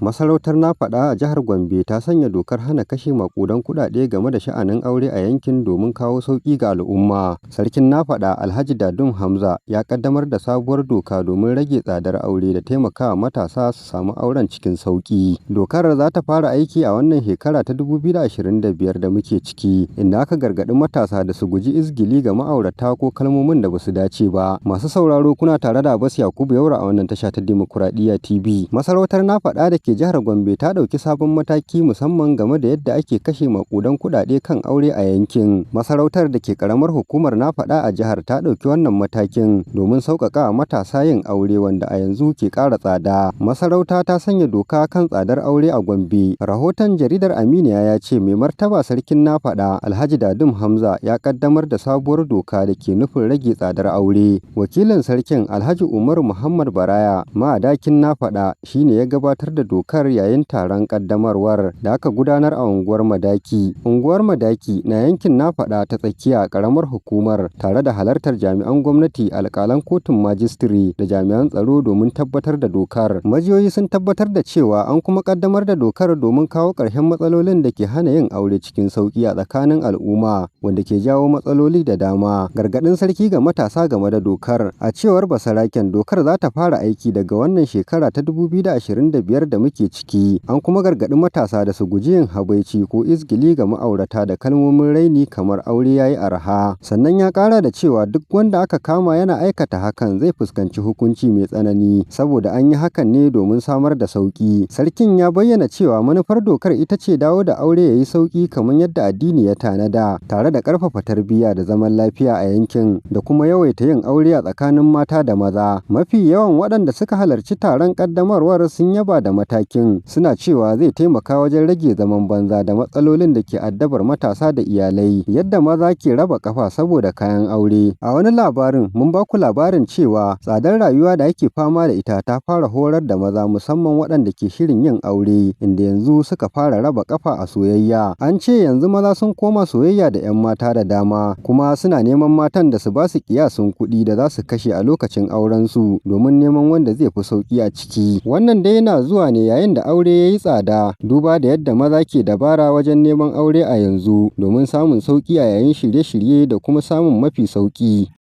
Masarautar Nafaɗa a jihar Gombe ta sanya dokar hana kashe maƙudan kuɗaɗe game da sha'anin aure a yankin domin kawo sauƙi ga al'umma. Sarkin Nafaɗa Alhaji Dadun Hamza ya ƙaddamar da sabuwar doka domin rage tsadar aure da taimakawa matasa su samu auren cikin sauƙi. Dokar za ta fara aiki a wannan shekara ta 2025 da muke ciki, inda aka gargaɗi matasa da su guji izgili ga ma'aurata ko kalmomin da ba su dace ba. Masu sauraro, kuna tare da Abbas Yakubu Yaura a wannan tasha ta Dimokuraɗiyya TV. Masarautar Nafaɗa da ke jihar Gombe ta ɗauki sabon mataki musamman game da yadda ake kashe maƙudan kuɗaɗe kan aure a yankin. Masarautar da ke ƙaramar hukumar Nafaɗa a jihar ta ɗauki wannan matakin domin sauƙaƙa wa matasa yin aure wanda a yanzu ke ƙara tsada. Masarauta ta sanya doka kan tsadar aure a Gombe. Rahoton jaridar Aminiya ya ce mai martaba sarkin Nafaɗa Alhaji Dadun Hamza ya ƙaddamar da sabuwar doka da ke nufin rage tsadar aure. Wakilin sarkin Alhaji Umaru Muhammad Baraya Ma'adakin Nafaɗa shine ya gabatar da dokar yayin taron ƙaddamarwar da aka gudanar a unguwar Madaki. Unguwar Madaki na yankin Nafaɗa ta tsakiya ƙaramar hukumar, tare da halartar jami'an gwamnati, alƙalan kotun majistire da jami'an tsaro domin tabbatar da dokar. Majiyoyi sun tabbatar da cewa an kuma ƙaddamar da dokar domin kawo ƙarshen matsalolin da ke hana yin aure cikin sauƙi a tsakanin al'umma, wanda ke jawo matsaloli da dama. Gargaɗin sarki ga matasa game da dokar. A cewar basaraken, dokar za ta fara aiki daga wannan shekara ta 2025 da muke ciki. An kuma gargaɗi matasa da su guji yin habaici ko izgili ga ma'aurata da kalmomin raini kamar aure yayi arha. Sannan ya ƙara da cewa duk wanda aka kama yana aikata hakan zai fuskanci hukunci mai tsanani, saboda an yi hakan ne domin samar da sauƙi. Sarkin ya bayyana cewa manufar dokar ita ce dawo da aure yayi sauƙi kamar yadda addini ya tanada, tare da ƙarfafa tarbiyya da zaman lafiya a yankin, da kuma yawaita yin aure a tsakanin mata da maza. Mafi yawan waɗanda suka halarci taron ƙaddamarwar sun yaba da matakin, suna cewa zai taimaka wajen rage zaman banza da matsalolin da ke addabar matasa da iyalai. Yadda maza ke raba kafa saboda kayan aure. A wani labarin mun ba ku labarin cewa tsadar rayuwa da ake fama da ita ta fara horar da maza, musamman waɗanda ke shirin yin aure, inda yanzu suka fara raba kafa a soyayya. An ce yanzu maza sun koma soyayya da 'yan mata da dama, kuma suna neman matan da su ba su kiyasin kuɗi da za su kashe a lokacin aurensu domin neman wanda zai fi sauƙi a ciki. Wannan dai yana zuwa ne yayin da aure ya yi tsada, duba da yadda maza ke dabara wajen neman aure a yanzu domin samun sauƙi a yayin shirye-shirye da kuma samun mafi sauƙi.